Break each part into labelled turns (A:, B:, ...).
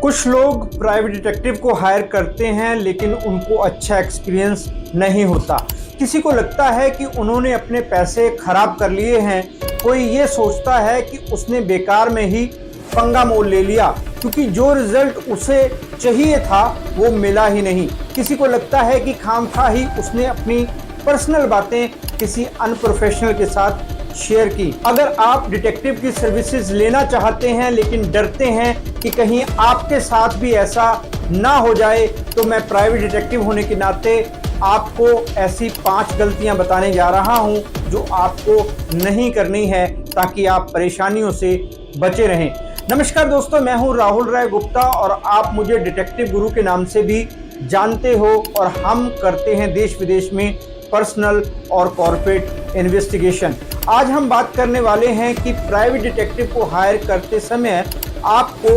A: कुछ लोग private detective को हायर करते हैं लेकिन उनको अच्छा एक्सपीरियंस नहीं होता। किसी को लगता है कि उन्होंने अपने पैसे खराब कर लिए हैं, कोई ये सोचता है कि उसने बेकार में ही पंगा मोल ले लिया क्योंकि जो रिजल्ट उसे चाहिए था वो मिला ही नहीं। किसी को लगता है कि खामखा ही उसने अपनी पर्सनल बातें किसी अनप्रोफेशनल के साथ शेयर की। अगर आप डिटेक्टिव की सर्विसेज लेना चाहते हैं लेकिन डरते हैं कि कहीं आपके साथ भी ऐसा ना हो जाए, तो मैं प्राइवेट डिटेक्टिव होने के नाते आपको ऐसी 5 गलतियां बताने जा रहा हूं जो आपको नहीं करनी है ताकि आप परेशानियों से बचे रहें। नमस्कार दोस्तों, मैं हूं राहुल राय गुप्ता और आप मुझे डिटेक्टिव गुरु के नाम से भी जानते हो और हम करते हैं देश विदेश में पर्सनल और कॉर्पोरेट इन्वेस्टिगेशन। आज हम बात करने वाले हैं कि प्राइवेट डिटेक्टिव को हायर करते समय आपको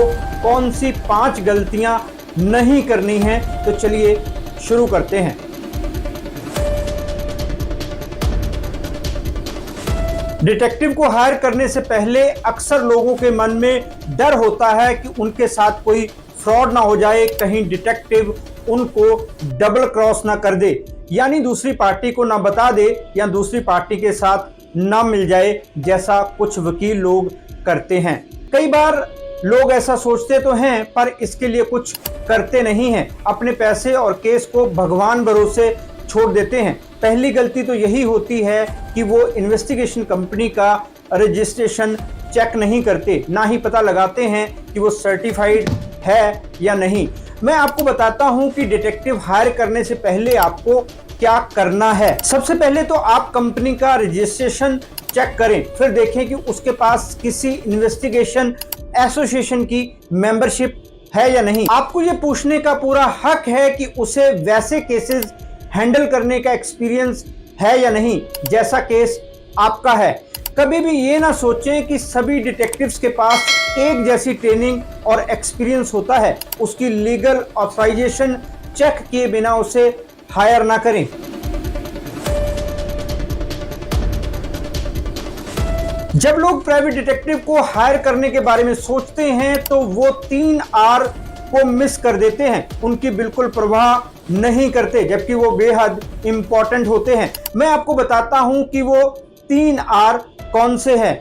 A: कौन सी 5 गलतियां नहीं करनी हैं। तो चलिए शुरू करते हैं। डिटेक्टिव को हायर करने से पहले अक्सर लोगों के मन में डर होता है कि उनके साथ कोई फ्रॉड ना हो जाए, कहीं डिटेक्टिव उनको डबल क्रॉस ना कर दे, यानी दूसरी पार्टी को ना बता दे या दूसरी पार्टी के साथ ना मिल जाए, जैसा कुछ वकील लोग करते हैं। कई बार लोग ऐसा सोचते तो हैं पर इसके लिए कुछ करते नहीं हैं, अपने पैसे और केस को भगवान भरोसे छोड़ देते हैं। पहली गलती तो यही होती है कि वो इन्वेस्टिगेशन कंपनी का रजिस्ट्रेशन चेक नहीं करते, ना ही पता लगाते हैं कि वो सर्टिफाइड है या नहीं। मैं आपको बताता हूं कि डिटेक्टिव हायर करने से पहले आपको क्या करना है। सबसे पहले तो आप कंपनी का रजिस्ट्रेशन चेक करें, फिर देखें कि उसके पास किसी इन्वेस्टिगेशन एसोसिएशन की मेंबरशिप है या नहीं। आपको ये पूछने का पूरा हक है कि उसे वैसे केसेस हैंडल करने का एक्सपीरियंस है या नहीं जैसा केस आपका है। कभी भी ये ना सोचें कि सभी डिटेक्टिव्स के पास एक जैसी ट्रेनिंग और एक्सपीरियंस होता है। उसकी लीगल ऑथराइजेशन चेक किए बिना उसे हायर ना करें। जब लोग प्राइवेट डिटेक्टिव को हायर करने के बारे में सोचते हैं तो वो 3 आर को मिस कर देते हैं, उनकी बिल्कुल परवाह नहीं करते, जबकि वो बेहद इंपॉर्टेंट होते हैं। मैं आपको बताता हूं कि वो 3 आर कौन से हैं।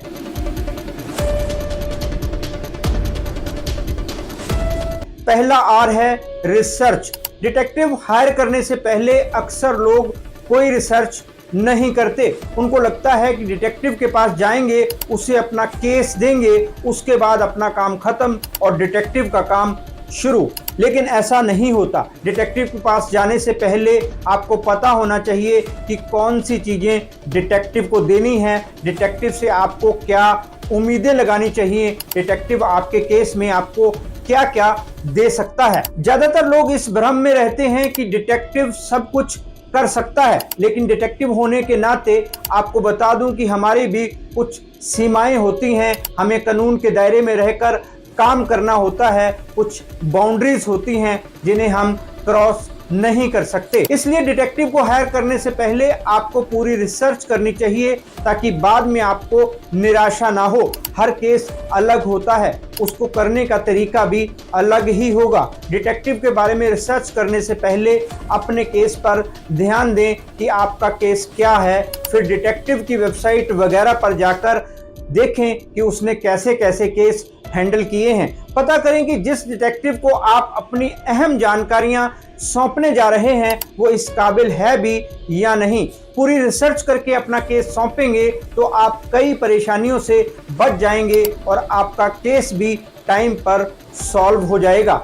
A: पहला आर है रिसर्च। डिटेक्टिव हायर करने से पहले अक्सर लोग कोई रिसर्च नहीं करते। उनको लगता है कि डिटेक्टिव के पास जाएंगे, उसे अपना केस देंगे, उसके बाद अपना काम खत्म और डिटेक्टिव का काम शुरू। लेकिन ऐसा नहीं होता। डिटेक्टिव के पास जाने से पहले आपको पता होना चाहिए कि कौन सी चीजें डिटेक्टिव को देनी है, डिटेक्टिव से आपको क्या उम्मीदें लगानी चाहिए, डिटेक्टिव आपके केस में आपको क्या क्या दे सकता है। ज्यादातर लोग इस भ्रम में रहते हैं कि डिटेक्टिव सब कुछ कर सकता है, लेकिन डिटेक्टिव होने के नाते आपको बता दूं कि हमारी भी कुछ सीमाएं होती हैं। हमें कानून के दायरे में रहकर काम करना होता है, कुछ बाउंड्रीज होती हैं जिन्हें हम क्रॉस नहीं कर सकते। इसलिए डिटेक्टिव को हायर करने से पहले आपको पूरी रिसर्च करनी चाहिए ताकि बाद में आपको निराशा ना हो। हर केस अलग होता है, उसको करने का तरीका भी अलग ही होगा। डिटेक्टिव के बारे में रिसर्च करने से पहले अपने केस पर ध्यान दें कि आपका केस क्या है, फिर डिटेक्टिव की वेबसाइट वगैरह पर जाकर देखें कि उसने कैसे कैसे केस हैंडल किए हैं। पता करें कि जिस डिटेक्टिव को आप अपनी अहम जानकारियां सौंपने जा रहे हैं वो इस काबिल है भी या नहीं। पूरी रिसर्च करके अपना केस सौंपेंगे तो आप कई परेशानियों से बच जाएंगे और आपका केस भी टाइम पर सॉल्व हो जाएगा।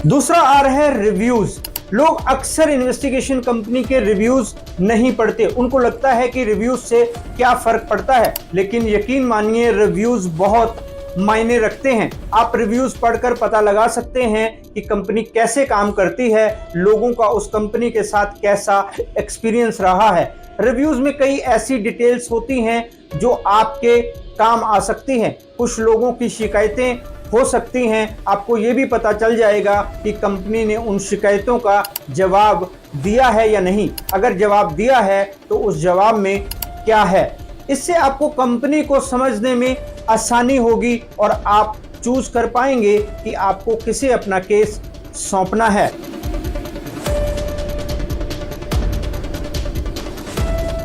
A: दूसरा आर है रिव्यूज। लोग अक्सर इन्वेस्टिगेशन कंपनी के रिव्यूज नहीं पढ़ते। उनको लगता है कि रिव्यूज से क्या फर्क पड़ता है, लेकिन यकीन मानिए रिव्यूज बहुत मायने रखते हैं। आप रिव्यूज पढ़कर पता लगा सकते हैं कि कंपनी कैसे काम करती है, लोगों का उस कंपनी के साथ कैसा एक्सपीरियंस रहा है। रिव्यूज में कई ऐसी डिटेल्स होती हैं जो आपके काम आ सकती हैं। कुछ लोगों की शिकायतें हो सकती हैं, आपको ये भी पता चल जाएगा कि कंपनी ने उन शिकायतों का जवाब दिया है या नहीं। अगर जवाब दिया है तो उस जवाब में क्या है। इससे आपको कंपनी को समझने में आसानी होगी और आप चूज कर पाएंगे कि आपको किसे अपना केस सौंपना है।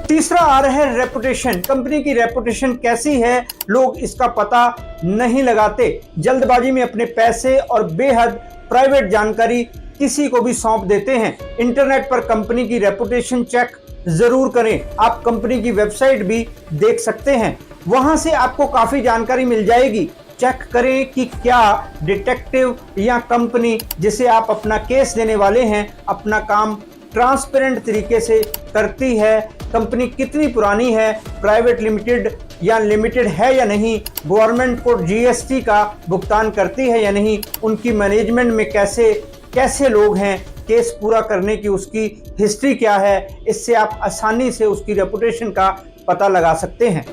A: तीसरा आ रहा है रेपुटेशन। कंपनी की रेपुटेशन कैसी है, लोग इसका पता नहीं लगाते, जल्दबाजी में अपने पैसे और बेहद प्राइवेट जानकारी किसी को भी सौंप देते हैं। इंटरनेट पर कंपनी की रेपुटेशन चेक जरूर करें। आप कंपनी की वेबसाइट भी देख सकते हैं, वहां से आपको काफी जानकारी मिल जाएगी। चेक करें कि क्या डिटेक्टिव या कंपनी जिसे आप अपना केस देने वाले हैं अपना काम ट्रांसपेरेंट तरीके से करती है, कंपनी कितनी पुरानी है, प्राइवेट लिमिटेड या लिमिटेड है या नहीं, गवर्नमेंट को जीएसटी का भुगतान करती है या नहीं, उनकी मैनेजमेंट में कैसे कैसे लोग हैं, केस पूरा करने की उसकी हिस्ट्री क्या है। इससे आप आसानी से उसकी रेपुटेशन का पता लगा सकते हैं।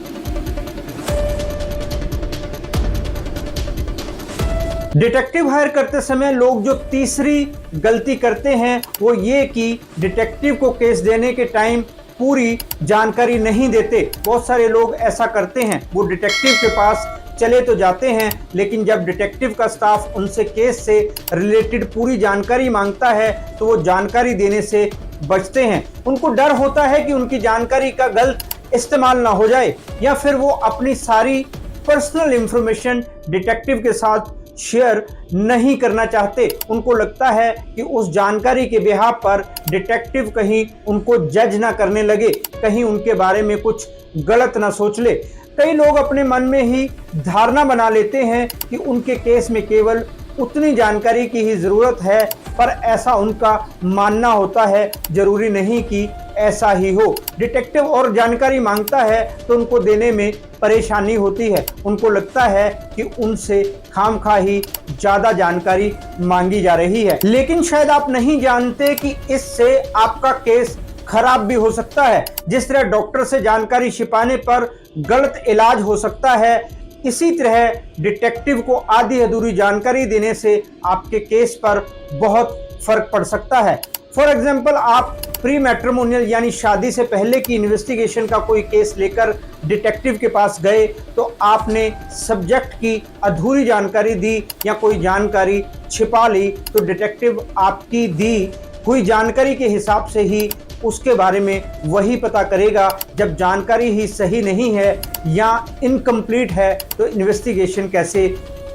A: डिटेक्टिव हायर करते समय लोग जो तीसरी गलती करते हैं वो ये कि डिटेक्टिव को केस देने के टाइम पूरी जानकारी नहीं देते। बहुत सारे लोग ऐसा करते हैं, वो डिटेक्टिव के पास चले तो जाते हैं, लेकिन जब डिटेक्टिव का स्टाफ उनसे केस से रिलेटेड पूरी जानकारी मांगता है तो वो जानकारी देने से बचते हैं। उनको डर होता है कि उनकी जानकारी का गलत इस्तेमाल ना हो जाए, या फिर वो अपनी सारी पर्सनल इंफॉर्मेशन डिटेक्टिव के साथ शेयर नहीं करना चाहते। उनको लगता है कि उस जानकारी के बिहाफ पर डिटेक्टिव कहीं उनको जज ना करने लगे, कहीं उनके बारे में कुछ गलत ना सोच ले। कई लोग अपने मन में ही धारणा बना लेते हैं कि उनके केस में केवल उतनी जानकारी की ही जरूरत है, पर ऐसा उनका मानना होता है, जरूरी नहीं कि ऐसा ही हो। डिटेक्टिव और जानकारी मांगता है तो उनको देने में परेशानी होती है, उनको लगता है कि उनसे खामखा ही ज्यादा जानकारी मांगी जा रही है। लेकिन शायद आप नहीं जानते कि इससे आपका केस खराब भी हो सकता है। जिस तरह डॉक्टर से जानकारी छिपाने पर गलत इलाज हो सकता है, इसी तरह डिटेक्टिव को आधी अधूरी जानकारी देने से आपके केस पर बहुत फर्क पड़ सकता है। फॉर एग्जाम्पल, आप प्री मैट्रिमोनियल यानी शादी से पहले की इन्वेस्टिगेशन का कोई केस लेकर डिटेक्टिव के पास गए, तो आपने सब्जेक्ट की अधूरी जानकारी दी या कोई जानकारी छिपा ली, तो डिटेक्टिव आपकी दी हुई जानकारी के हिसाब से ही उसके बारे में वही पता करेगा। जब जानकारी ही सही नहीं है या इनकम्प्लीट है तो इन्वेस्टिगेशन कैसे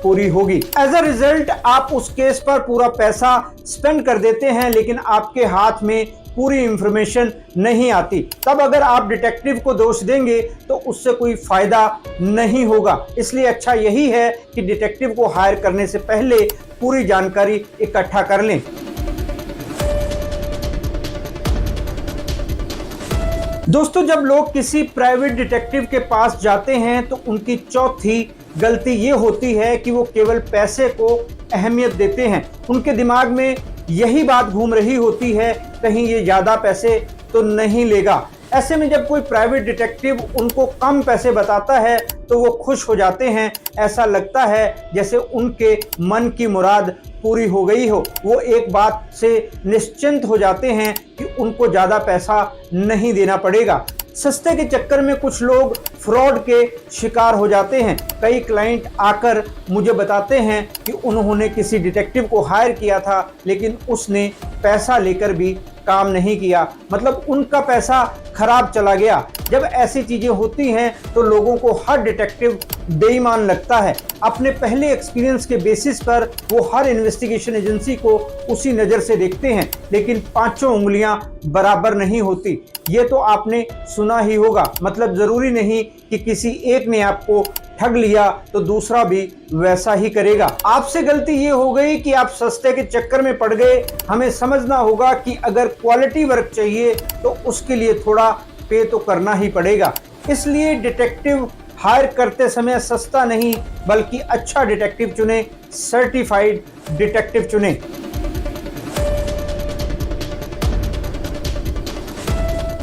A: पूरी होगी। एज अ रिजल्ट आप उस केस पर पूरा पैसा स्पेंड कर देते हैं, लेकिन आपके हाथ में पूरी इंफॉर्मेशन नहीं आती। तब अगर आप डिटेक्टिव को दोष देंगे तो उससे कोई फायदा नहीं होगा। इसलिए अच्छा यही है कि डिटेक्टिव को हायर करने से पहले पूरी जानकारी इकट्ठा कर लें। दोस्तों, जब लोग किसी प्राइवेट डिटेक्टिव के पास जाते हैं तो उनकी चौथी गलती ये होती है कि वो केवल पैसे को अहमियत देते हैं। उनके दिमाग में यही बात घूम रही होती है, कहीं ये ज़्यादा पैसे तो नहीं लेगा। ऐसे में जब कोई प्राइवेट डिटेक्टिव उनको कम पैसे बताता है तो वो खुश हो जाते हैं। ऐसा लगता है जैसे उनके मन की मुराद पूरी हो गई हो। वो एक बात से निश्चिंत हो जाते हैं कि उनको ज़्यादा पैसा नहीं देना पड़ेगा। सस्ते के चक्कर में कुछ लोग फ्रॉड के शिकार हो जाते हैं। कई क्लाइंट आकर मुझे बताते हैं कि उन्होंने किसी डिटेक्टिव को हायर किया था, लेकिन उसने पैसा लेकर भी काम नहीं किया, मतलब उनका पैसा खराब चला गया। जब ऐसी चीजें होती हैं तो लोगों को हर डिटेक्टिव बेईमान लगता है। अपने पहले एक्सपीरियंस के बेसिस पर वो हर इन्वेस्टिगेशन एजेंसी को उसी नज़र से देखते हैं, लेकिन पांचों उंगलियां बराबर नहीं होती। ये तो आपने सुना ही होगा। मतलब ज़रूरी नहीं कि किसी एक ने आपको ठग लिया तो दूसरा भी वैसा ही करेगा। आपसे गलती ये हो गई कि आप सस्ते के चक्कर में पड़ गए। हमें समझना होगा कि अगर क्वालिटी वर्क चाहिए तो उसके लिए थोड़ा पे तो करना ही पड़ेगा। इसलिए डिटेक्टिव हायर करते समय सस्ता नहीं बल्कि अच्छा डिटेक्टिव चुने, सर्टिफाइड डिटेक्टिव चुने।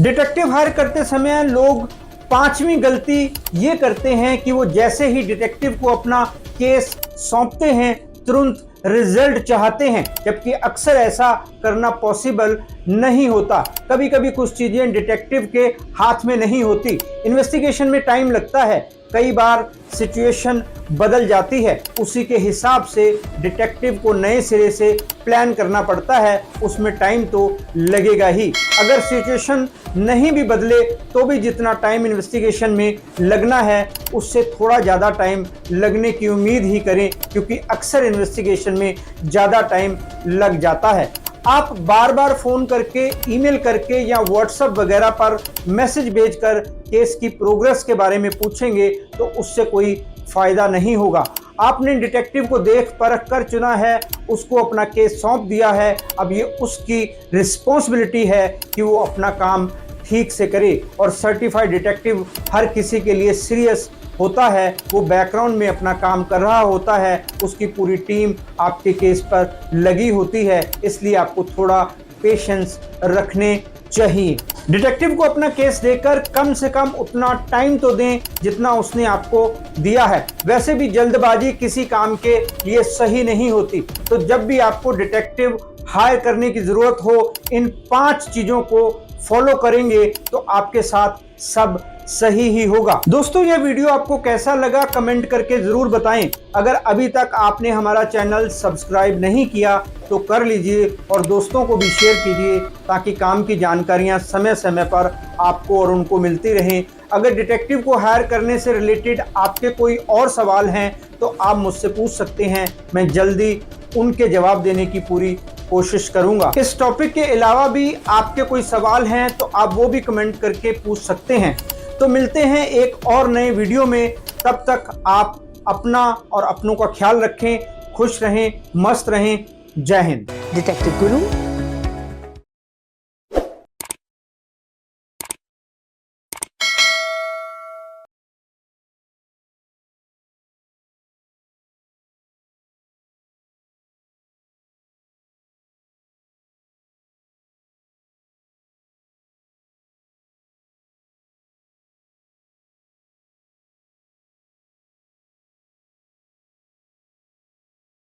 A: डिटेक्टिव हायर करते समय लोग पांचवी गलती ये करते हैं कि वो जैसे ही डिटेक्टिव को अपना केस सौंपते हैं तुरंत रिजल्ट चाहते हैं, जबकि अक्सर ऐसा करना पॉसिबल नहीं होता। कभी कभी कुछ चीजें डिटेक्टिव के हाथ में नहीं होती, इन्वेस्टिगेशन में टाइम लगता है, कई बार सिचुएशन बदल जाती है, उसी के हिसाब से डिटेक्टिव को नए सिरे से प्लान करना पड़ता है, उसमें टाइम तो लगेगा ही। अगर सिचुएशन नहीं भी बदले तो भी जितना टाइम इन्वेस्टिगेशन में लगना है उससे थोड़ा ज़्यादा टाइम लगने की उम्मीद ही करें, क्योंकि अक्सर इन्वेस्टिगेशन में ज़्यादा टाइम लग जाता है। आप बार बार फ़ोन करके, ईमेल करके या व्हाट्सएप वगैरह पर मैसेज भेजकर केस की प्रोग्रेस के बारे में पूछेंगे तो उससे कोई फ़ायदा नहीं होगा। आपने डिटेक्टिव को देख परख कर चुना है, उसको अपना केस सौंप दिया है, अब ये उसकी रिस्पॉन्सिबिलिटी है कि वो अपना काम ठीक से करे। और सर्टिफाइड डिटेक्टिव हर किसी के लिए सीरियस होता है, वो बैकग्राउंड में अपना काम कर रहा होता है, उसकी पूरी टीम आपके केस पर लगी होती है, इसलिए आपको थोड़ा पेशेंस रखने चाहिए। डिटेक्टिव को अपना केस देकर कम से कम उतना टाइम तो दें जितना उसने आपको दिया है। वैसे भी जल्दबाजी किसी काम के लिए सही नहीं होती, तो जब भी आपको डिटेक्टिव हायर करने की जरूरत हो, इन 5 चीजों को फॉलो करेंगे तो आपके साथ सब सही ही होगा। दोस्तों, यह वीडियो आपको कैसा लगा कमेंट करके जरूर बताएं। अगर अभी तक आपने हमारा चैनल सब्सक्राइब नहीं किया तो कर लीजिए और दोस्तों को भी शेयर कीजिए, ताकि काम की जानकारियां समय समय पर आपको और उनको मिलती रहें। अगर डिटेक्टिव को हायर करने से रिलेटेड आपके कोई और सवाल हैं तो आप मुझसे पूछ सकते हैं, मैं जल्दी उनके जवाब देने की पूरी कोशिश करूंगा। इस टॉपिक के अलावा भी आपके कोई सवाल हैं तो आप वो भी कमेंट करके पूछ सकते हैं। तो मिलते हैं एक और नए वीडियो में, तब तक आप अपना और अपनों का ख्याल रखें, खुश रहें, मस्त रहें। जय हिंद।
B: डिटेक्टिव गुरु